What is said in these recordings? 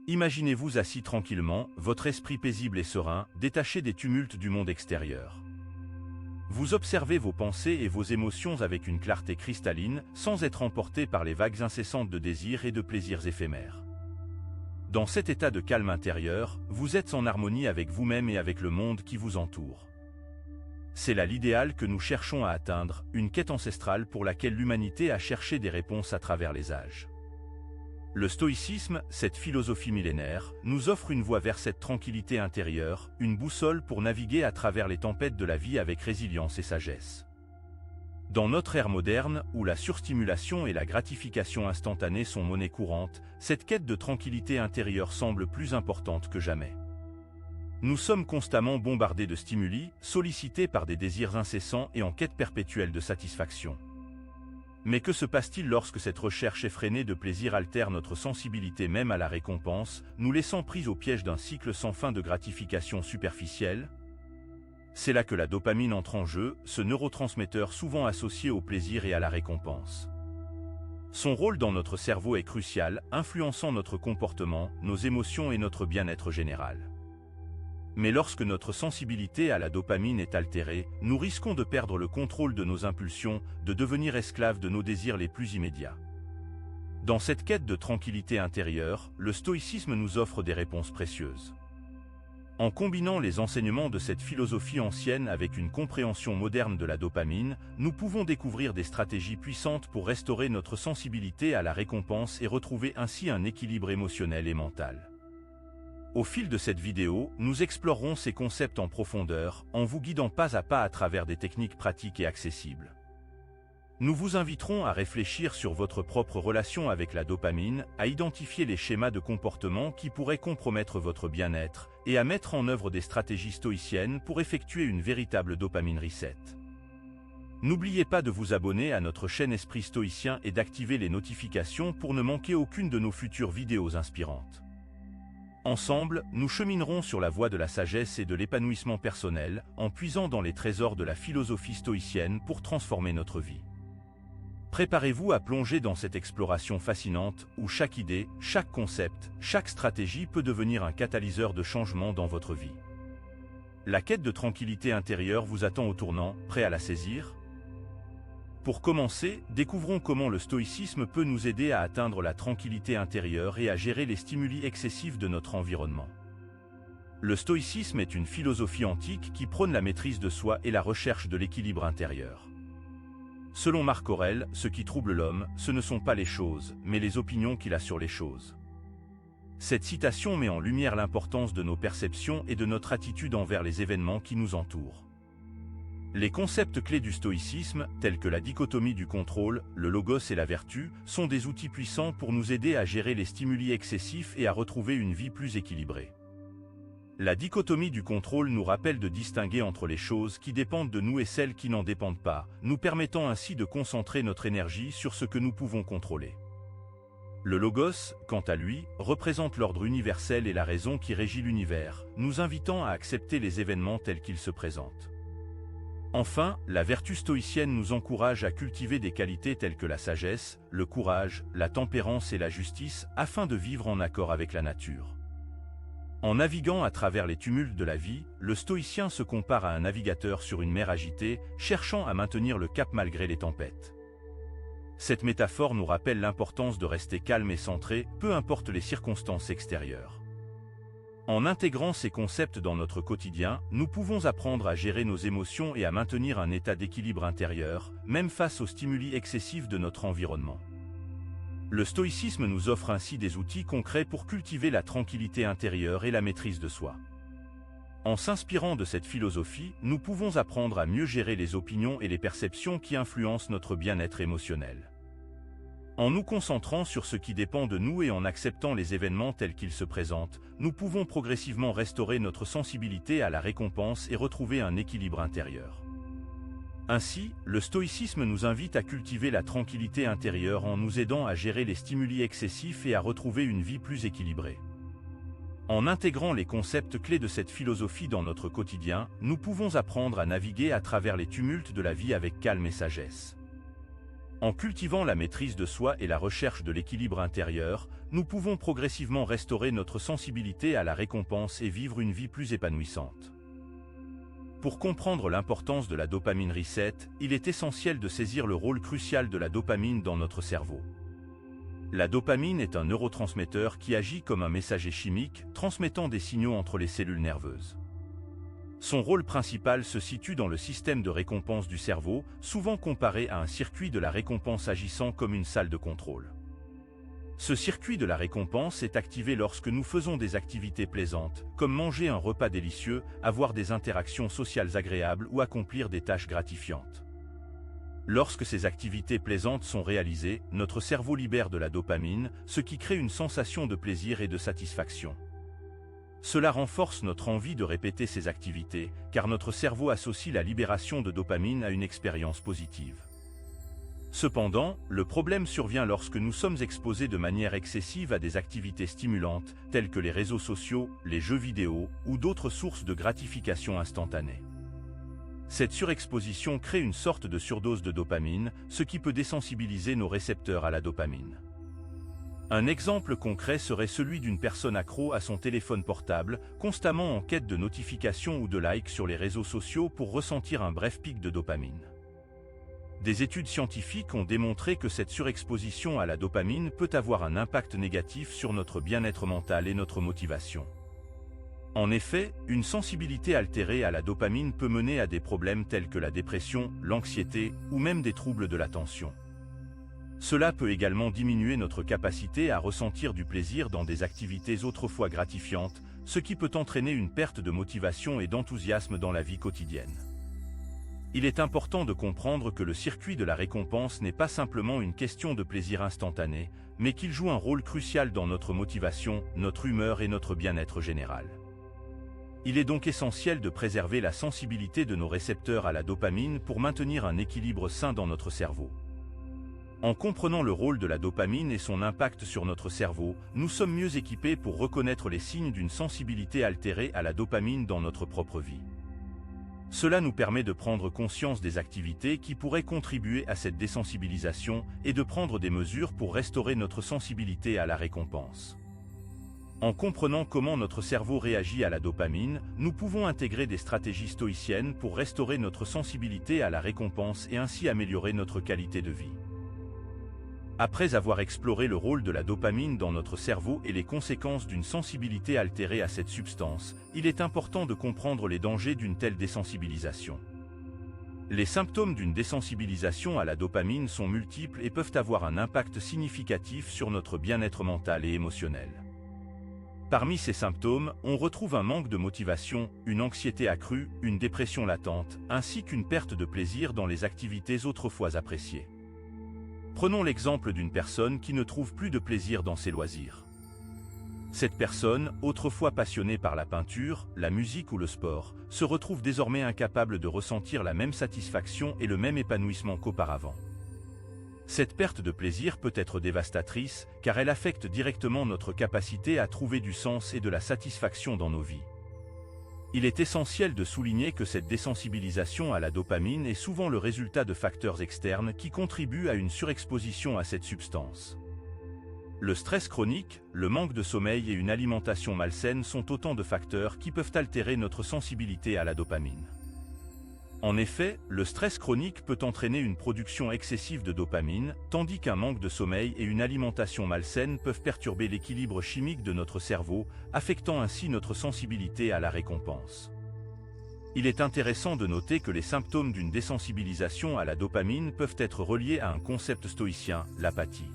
Imaginez-vous assis tranquillement, votre esprit paisible et serein, détaché des tumultes du monde extérieur. Vous observez vos pensées et vos émotions avec une clarté cristalline, sans être emporté par les vagues incessantes de désirs et de plaisirs éphémères. Dans cet état de calme intérieur, vous êtes en harmonie avec vous-même et avec le monde qui vous entoure. C'est là l'idéal que nous cherchons à atteindre, une quête ancestrale pour laquelle l'humanité a cherché des réponses à travers les âges. Le stoïcisme, cette philosophie millénaire, nous offre une voie vers cette tranquillité intérieure, une boussole pour naviguer à travers les tempêtes de la vie avec résilience et sagesse. Dans notre ère moderne, où la surstimulation et la gratification instantanée sont monnaie courante, cette quête de tranquillité intérieure semble plus importante que jamais. Nous sommes constamment bombardés de stimuli, sollicités par des désirs incessants et en quête perpétuelle de satisfaction. Mais que se passe-t-il lorsque cette recherche effrénée de plaisir altère notre sensibilité même à la récompense, nous laissant pris au piège d'un cycle sans fin de gratification superficielle? C'est là que la dopamine entre en jeu, ce neurotransmetteur souvent associé au plaisir et à la récompense. Son rôle dans notre cerveau est crucial, influençant notre comportement, nos émotions et notre bien-être général. Mais lorsque notre sensibilité à la dopamine est altérée, nous risquons de perdre le contrôle de nos impulsions, de devenir esclaves de nos désirs les plus immédiats. Dans cette quête de tranquillité intérieure, le stoïcisme nous offre des réponses précieuses. En combinant les enseignements de cette philosophie ancienne avec une compréhension moderne de la dopamine, nous pouvons découvrir des stratégies puissantes pour restaurer notre sensibilité à la récompense et retrouver ainsi un équilibre émotionnel et mental. Au fil de cette vidéo, nous explorerons ces concepts en profondeur, en vous guidant pas à pas à travers des techniques pratiques et accessibles. Nous vous inviterons à réfléchir sur votre propre relation avec la dopamine, à identifier les schémas de comportement qui pourraient compromettre votre bien-être, et à mettre en œuvre des stratégies stoïciennes pour effectuer une véritable dopamine reset. N'oubliez pas de vous abonner à notre chaîne Esprit Stoïcien et d'activer les notifications pour ne manquer aucune de nos futures vidéos inspirantes. Ensemble, nous cheminerons sur la voie de la sagesse et de l'épanouissement personnel, en puisant dans les trésors de la philosophie stoïcienne pour transformer notre vie. Préparez-vous à plonger dans cette exploration fascinante, où chaque idée, chaque concept, chaque stratégie peut devenir un catalyseur de changement dans votre vie. La quête de tranquillité intérieure vous attend au tournant, prêt à la saisir? Pour commencer, découvrons comment le stoïcisme peut nous aider à atteindre la tranquillité intérieure et à gérer les stimuli excessifs de notre environnement. Le stoïcisme est une philosophie antique qui prône la maîtrise de soi et la recherche de l'équilibre intérieur. Selon Marc Aurèle, ce qui trouble l'homme, ce ne sont pas les choses, mais les opinions qu'il a sur les choses. Cette citation met en lumière l'importance de nos perceptions et de notre attitude envers les événements qui nous entourent. Les concepts clés du stoïcisme, tels que la dichotomie du contrôle, le logos et la vertu, sont des outils puissants pour nous aider à gérer les stimuli excessifs et à retrouver une vie plus équilibrée. La dichotomie du contrôle nous rappelle de distinguer entre les choses qui dépendent de nous et celles qui n'en dépendent pas, nous permettant ainsi de concentrer notre énergie sur ce que nous pouvons contrôler. Le logos, quant à lui, représente l'ordre universel et la raison qui régit l'univers, nous invitant à accepter les événements tels qu'ils se présentent. Enfin, la vertu stoïcienne nous encourage à cultiver des qualités telles que la sagesse, le courage, la tempérance et la justice, afin de vivre en accord avec la nature. En naviguant à travers les tumultes de la vie, le stoïcien se compare à un navigateur sur une mer agitée, cherchant à maintenir le cap malgré les tempêtes. Cette métaphore nous rappelle l'importance de rester calme et centré, peu importe les circonstances extérieures. En intégrant ces concepts dans notre quotidien, nous pouvons apprendre à gérer nos émotions et à maintenir un état d'équilibre intérieur, même face aux stimuli excessifs de notre environnement. Le stoïcisme nous offre ainsi des outils concrets pour cultiver la tranquillité intérieure et la maîtrise de soi. En s'inspirant de cette philosophie, nous pouvons apprendre à mieux gérer les opinions et les perceptions qui influencent notre bien-être émotionnel. En nous concentrant sur ce qui dépend de nous et en acceptant les événements tels qu'ils se présentent, nous pouvons progressivement restaurer notre sensibilité à la récompense et retrouver un équilibre intérieur. Ainsi, le stoïcisme nous invite à cultiver la tranquillité intérieure en nous aidant à gérer les stimuli excessifs et à retrouver une vie plus équilibrée. En intégrant les concepts clés de cette philosophie dans notre quotidien, nous pouvons apprendre à naviguer à travers les tumultes de la vie avec calme et sagesse. En cultivant la maîtrise de soi et la recherche de l'équilibre intérieur, nous pouvons progressivement restaurer notre sensibilité à la récompense et vivre une vie plus épanouissante. Pour comprendre l'importance de la dopamine reset, il est essentiel de saisir le rôle crucial de la dopamine dans notre cerveau. La dopamine est un neurotransmetteur qui agit comme un messager chimique, transmettant des signaux entre les cellules nerveuses. Son rôle principal se situe dans le système de récompense du cerveau, souvent comparé à un circuit de la récompense agissant comme une salle de contrôle. Ce circuit de la récompense est activé lorsque nous faisons des activités plaisantes, comme manger un repas délicieux, avoir des interactions sociales agréables ou accomplir des tâches gratifiantes. Lorsque ces activités plaisantes sont réalisées, notre cerveau libère de la dopamine, ce qui crée une sensation de plaisir et de satisfaction. Cela renforce notre envie de répéter ces activités, car notre cerveau associe la libération de dopamine à une expérience positive. Cependant, le problème survient lorsque nous sommes exposés de manière excessive à des activités stimulantes, telles que les réseaux sociaux, les jeux vidéo ou d'autres sources de gratification instantanée. Cette surexposition crée une sorte de surdose de dopamine, ce qui peut désensibiliser nos récepteurs à la dopamine. Un exemple concret serait celui d'une personne accro à son téléphone portable, constamment en quête de notifications ou de likes sur les réseaux sociaux pour ressentir un bref pic de dopamine. Des études scientifiques ont démontré que cette surexposition à la dopamine peut avoir un impact négatif sur notre bien-être mental et notre motivation. En effet, une sensibilité altérée à la dopamine peut mener à des problèmes tels que la dépression, l'anxiété ou même des troubles de l'attention. Cela peut également diminuer notre capacité à ressentir du plaisir dans des activités autrefois gratifiantes, ce qui peut entraîner une perte de motivation et d'enthousiasme dans la vie quotidienne. Il est important de comprendre que le circuit de la récompense n'est pas simplement une question de plaisir instantané, mais qu'il joue un rôle crucial dans notre motivation, notre humeur et notre bien-être général. Il est donc essentiel de préserver la sensibilité de nos récepteurs à la dopamine pour maintenir un équilibre sain dans notre cerveau. En comprenant le rôle de la dopamine et son impact sur notre cerveau, nous sommes mieux équipés pour reconnaître les signes d'une sensibilité altérée à la dopamine dans notre propre vie. Cela nous permet de prendre conscience des activités qui pourraient contribuer à cette désensibilisation et de prendre des mesures pour restaurer notre sensibilité à la récompense. En comprenant comment notre cerveau réagit à la dopamine, nous pouvons intégrer des stratégies stoïciennes pour restaurer notre sensibilité à la récompense et ainsi améliorer notre qualité de vie. Après avoir exploré le rôle de la dopamine dans notre cerveau et les conséquences d'une sensibilité altérée à cette substance, il est important de comprendre les dangers d'une telle désensibilisation. Les symptômes d'une désensibilisation à la dopamine sont multiples et peuvent avoir un impact significatif sur notre bien-être mental et émotionnel. Parmi ces symptômes, on retrouve un manque de motivation, une anxiété accrue, une dépression latente, ainsi qu'une perte de plaisir dans les activités autrefois appréciées. Prenons l'exemple d'une personne qui ne trouve plus de plaisir dans ses loisirs. Cette personne, autrefois passionnée par la peinture, la musique ou le sport, se retrouve désormais incapable de ressentir la même satisfaction et le même épanouissement qu'auparavant. Cette perte de plaisir peut être dévastatrice, car elle affecte directement notre capacité à trouver du sens et de la satisfaction dans nos vies. Il est essentiel de souligner que cette désensibilisation à la dopamine est souvent le résultat de facteurs externes qui contribuent à une surexposition à cette substance. Le stress chronique, le manque de sommeil et une alimentation malsaine sont autant de facteurs qui peuvent altérer notre sensibilité à la dopamine. En effet, le stress chronique peut entraîner une production excessive de dopamine, tandis qu'un manque de sommeil et une alimentation malsaine peuvent perturber l'équilibre chimique de notre cerveau, affectant ainsi notre sensibilité à la récompense. Il est intéressant de noter que les symptômes d'une désensibilisation à la dopamine peuvent être reliés à un concept stoïcien, l'apathie.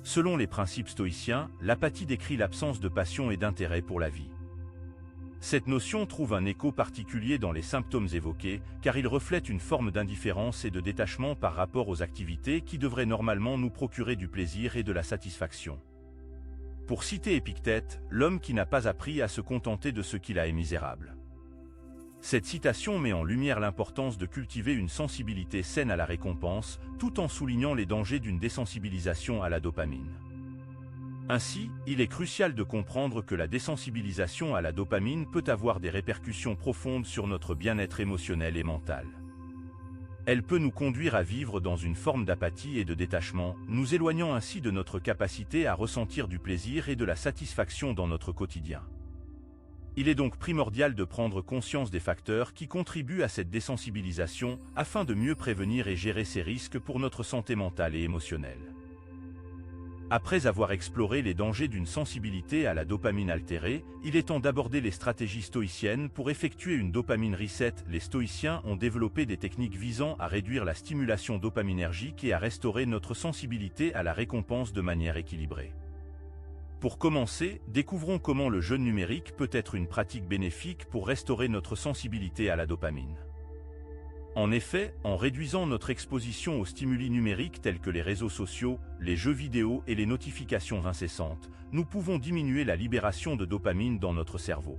Selon les principes stoïciens, l'apathie décrit l'absence de passion et d'intérêt pour la vie. Cette notion trouve un écho particulier dans les symptômes évoqués, car il reflète une forme d'indifférence et de détachement par rapport aux activités qui devraient normalement nous procurer du plaisir et de la satisfaction. Pour citer Épictète, l'homme qui n'a pas appris à se contenter de ce qu'il a est misérable. Cette citation met en lumière l'importance de cultiver une sensibilité saine à la récompense, tout en soulignant les dangers d'une désensibilisation à la dopamine. Ainsi, il est crucial de comprendre que la désensibilisation à la dopamine peut avoir des répercussions profondes sur notre bien-être émotionnel et mental. Elle peut nous conduire à vivre dans une forme d'apathie et de détachement, nous éloignant ainsi de notre capacité à ressentir du plaisir et de la satisfaction dans notre quotidien. Il est donc primordial de prendre conscience des facteurs qui contribuent à cette désensibilisation afin de mieux prévenir et gérer ces risques pour notre santé mentale et émotionnelle. Après avoir exploré les dangers d'une sensibilité à la dopamine altérée, il est temps d'aborder les stratégies stoïciennes pour effectuer une dopamine reset. Les stoïciens ont développé des techniques visant à réduire la stimulation dopaminergique et à restaurer notre sensibilité à la récompense de manière équilibrée. Pour commencer, découvrons comment le jeûne numérique peut être une pratique bénéfique pour restaurer notre sensibilité à la dopamine. En effet, en réduisant notre exposition aux stimuli numériques tels que les réseaux sociaux, les jeux vidéo et les notifications incessantes, nous pouvons diminuer la libération de dopamine dans notre cerveau.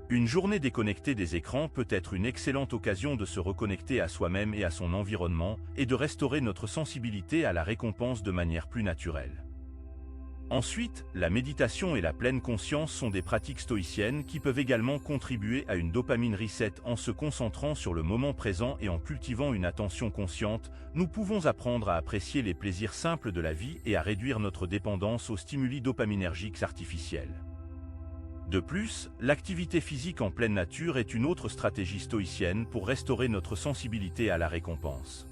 Une journée déconnectée des écrans peut être une excellente occasion de se reconnecter à soi-même et à son environnement et de restaurer notre sensibilité à la récompense de manière plus naturelle. Ensuite, la méditation et la pleine conscience sont des pratiques stoïciennes qui peuvent également contribuer à une dopamine reset. En se concentrant sur le moment présent et en cultivant une attention consciente, nous pouvons apprendre à apprécier les plaisirs simples de la vie et à réduire notre dépendance aux stimuli dopaminergiques artificiels. De plus, l'activité physique en pleine nature est une autre stratégie stoïcienne pour restaurer notre sensibilité à la récompense.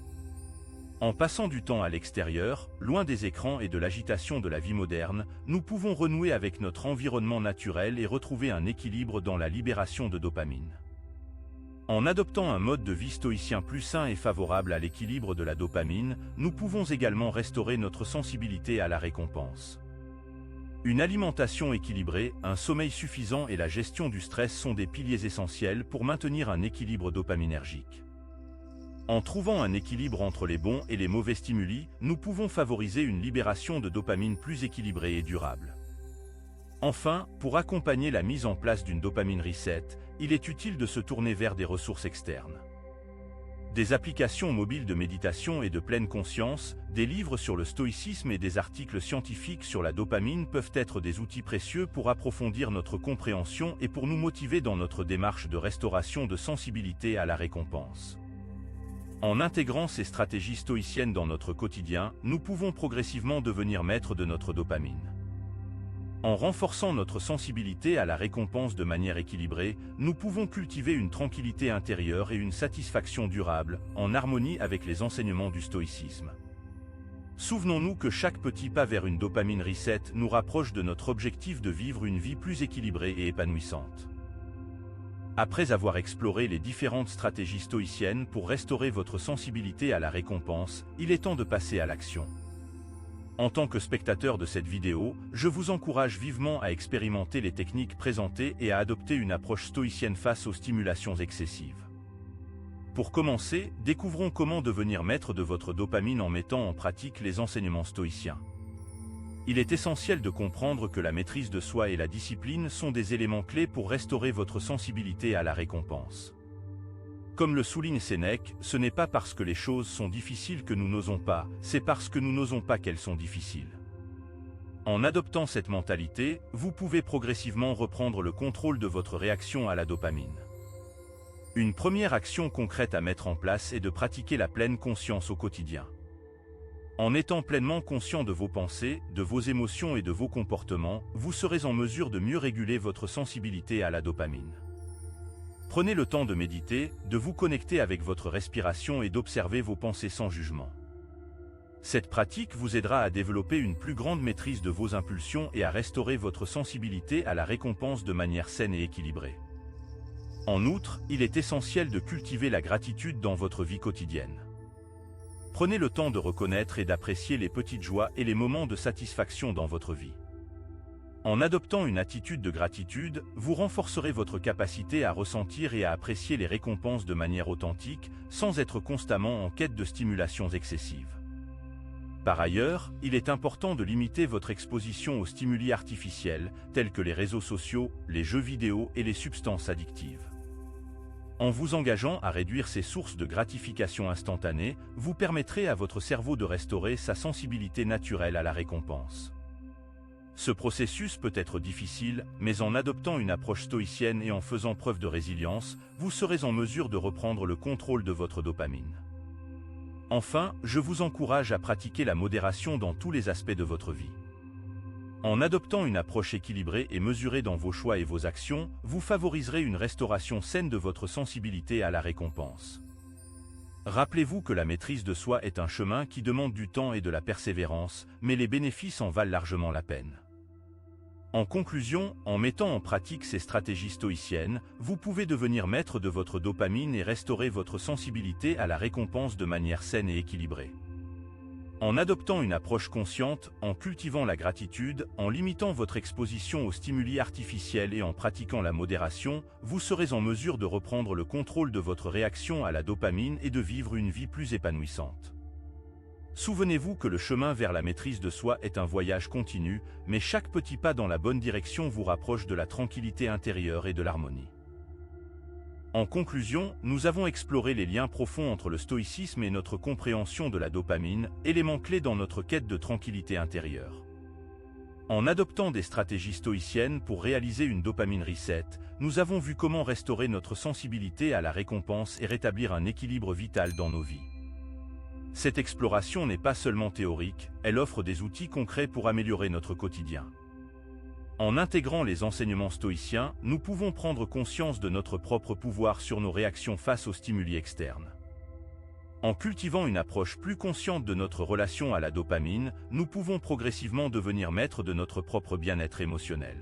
En passant du temps à l'extérieur, loin des écrans et de l'agitation de la vie moderne, nous pouvons renouer avec notre environnement naturel et retrouver un équilibre dans la libération de dopamine. En adoptant un mode de vie stoïcien plus sain et favorable à l'équilibre de la dopamine, nous pouvons également restaurer notre sensibilité à la récompense. Une alimentation équilibrée, un sommeil suffisant et la gestion du stress sont des piliers essentiels pour maintenir un équilibre dopaminergique. En trouvant un équilibre entre les bons et les mauvais stimuli, nous pouvons favoriser une libération de dopamine plus équilibrée et durable. Enfin, pour accompagner la mise en place d'une dopamine reset, il est utile de se tourner vers des ressources externes. Des applications mobiles de méditation et de pleine conscience, des livres sur le stoïcisme et des articles scientifiques sur la dopamine peuvent être des outils précieux pour approfondir notre compréhension et pour nous motiver dans notre démarche de restauration de sensibilité à la récompense. En intégrant ces stratégies stoïciennes dans notre quotidien, nous pouvons progressivement devenir maîtres de notre dopamine. En renforçant notre sensibilité à la récompense de manière équilibrée, nous pouvons cultiver une tranquillité intérieure et une satisfaction durable, en harmonie avec les enseignements du stoïcisme. Souvenons-nous que chaque petit pas vers une dopamine reset nous rapproche de notre objectif de vivre une vie plus équilibrée et épanouissante. Après avoir exploré les différentes stratégies stoïciennes pour restaurer votre sensibilité à la récompense, il est temps de passer à l'action. En tant que spectateur de cette vidéo, je vous encourage vivement à expérimenter les techniques présentées et à adopter une approche stoïcienne face aux stimulations excessives. Pour commencer, découvrons comment devenir maître de votre dopamine en mettant en pratique les enseignements stoïciens. Il est essentiel de comprendre que la maîtrise de soi et la discipline sont des éléments clés pour restaurer votre sensibilité à la récompense. Comme le souligne Sénèque, ce n'est pas parce que les choses sont difficiles que nous n'osons pas, c'est parce que nous n'osons pas qu'elles sont difficiles. En adoptant cette mentalité, vous pouvez progressivement reprendre le contrôle de votre réaction à la dopamine. Une première action concrète à mettre en place est de pratiquer la pleine conscience au quotidien. En étant pleinement conscient de vos pensées, de vos émotions et de vos comportements, vous serez en mesure de mieux réguler votre sensibilité à la dopamine. Prenez le temps de méditer, de vous connecter avec votre respiration et d'observer vos pensées sans jugement. Cette pratique vous aidera à développer une plus grande maîtrise de vos impulsions et à restaurer votre sensibilité à la récompense de manière saine et équilibrée. En outre, il est essentiel de cultiver la gratitude dans votre vie quotidienne. Prenez le temps de reconnaître et d'apprécier les petites joies et les moments de satisfaction dans votre vie. En adoptant une attitude de gratitude, vous renforcerez votre capacité à ressentir et à apprécier les récompenses de manière authentique, sans être constamment en quête de stimulations excessives. Par ailleurs, il est important de limiter votre exposition aux stimuli artificiels, tels que les réseaux sociaux, les jeux vidéo et les substances addictives. En vous engageant à réduire ces sources de gratification instantanée, vous permettrez à votre cerveau de restaurer sa sensibilité naturelle à la récompense. Ce processus peut être difficile, mais en adoptant une approche stoïcienne et en faisant preuve de résilience, vous serez en mesure de reprendre le contrôle de votre dopamine. Enfin, je vous encourage à pratiquer la modération dans tous les aspects de votre vie. En adoptant une approche équilibrée et mesurée dans vos choix et vos actions, vous favoriserez une restauration saine de votre sensibilité à la récompense. Rappelez-vous que la maîtrise de soi est un chemin qui demande du temps et de la persévérance, mais les bénéfices en valent largement la peine. En conclusion, en mettant en pratique ces stratégies stoïciennes, vous pouvez devenir maître de votre dopamine et restaurer votre sensibilité à la récompense de manière saine et équilibrée. En adoptant une approche consciente, en cultivant la gratitude, en limitant votre exposition aux stimuli artificiels et en pratiquant la modération, vous serez en mesure de reprendre le contrôle de votre réaction à la dopamine et de vivre une vie plus épanouissante. Souvenez-vous que le chemin vers la maîtrise de soi est un voyage continu, mais chaque petit pas dans la bonne direction vous rapproche de la tranquillité intérieure et de l'harmonie. En conclusion, nous avons exploré les liens profonds entre le stoïcisme et notre compréhension de la dopamine, élément clé dans notre quête de tranquillité intérieure. En adoptant des stratégies stoïciennes pour réaliser une dopamine reset, nous avons vu comment restaurer notre sensibilité à la récompense et rétablir un équilibre vital dans nos vies. Cette exploration n'est pas seulement théorique, elle offre des outils concrets pour améliorer notre quotidien. En intégrant les enseignements stoïciens, nous pouvons prendre conscience de notre propre pouvoir sur nos réactions face aux stimuli externes. En cultivant une approche plus consciente de notre relation à la dopamine, nous pouvons progressivement devenir maîtres de notre propre bien-être émotionnel.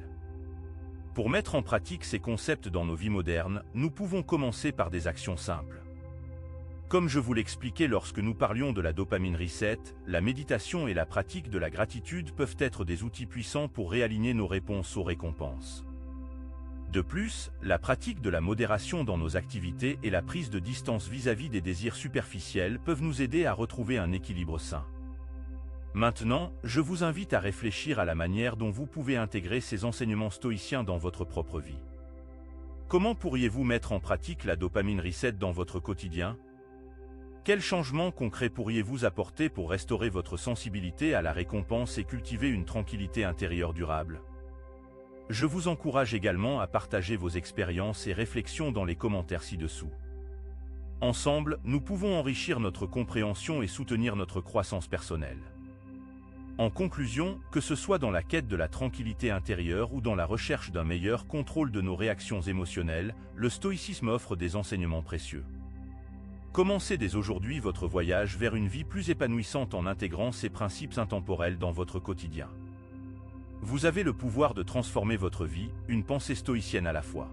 Pour mettre en pratique ces concepts dans nos vies modernes, nous pouvons commencer par des actions simples. Comme je vous l'expliquais lorsque nous parlions de la dopamine reset, la méditation et la pratique de la gratitude peuvent être des outils puissants pour réaligner nos réponses aux récompenses. De plus, la pratique de la modération dans nos activités et la prise de distance vis-à-vis des désirs superficiels peuvent nous aider à retrouver un équilibre sain. Maintenant, je vous invite à réfléchir à la manière dont vous pouvez intégrer ces enseignements stoïciens dans votre propre vie. Comment pourriez-vous mettre en pratique la dopamine reset dans votre quotidien ? Quels changements concrets pourriez-vous apporter pour restaurer votre sensibilité à la récompense et cultiver une tranquillité intérieure durable ? Je vous encourage également à partager vos expériences et réflexions dans les commentaires ci-dessous. Ensemble, nous pouvons enrichir notre compréhension et soutenir notre croissance personnelle. En conclusion, que ce soit dans la quête de la tranquillité intérieure ou dans la recherche d'un meilleur contrôle de nos réactions émotionnelles, le stoïcisme offre des enseignements précieux. Commencez dès aujourd'hui votre voyage vers une vie plus épanouissante en intégrant ces principes intemporels dans votre quotidien. Vous avez le pouvoir de transformer votre vie, une pensée stoïcienne à la fois.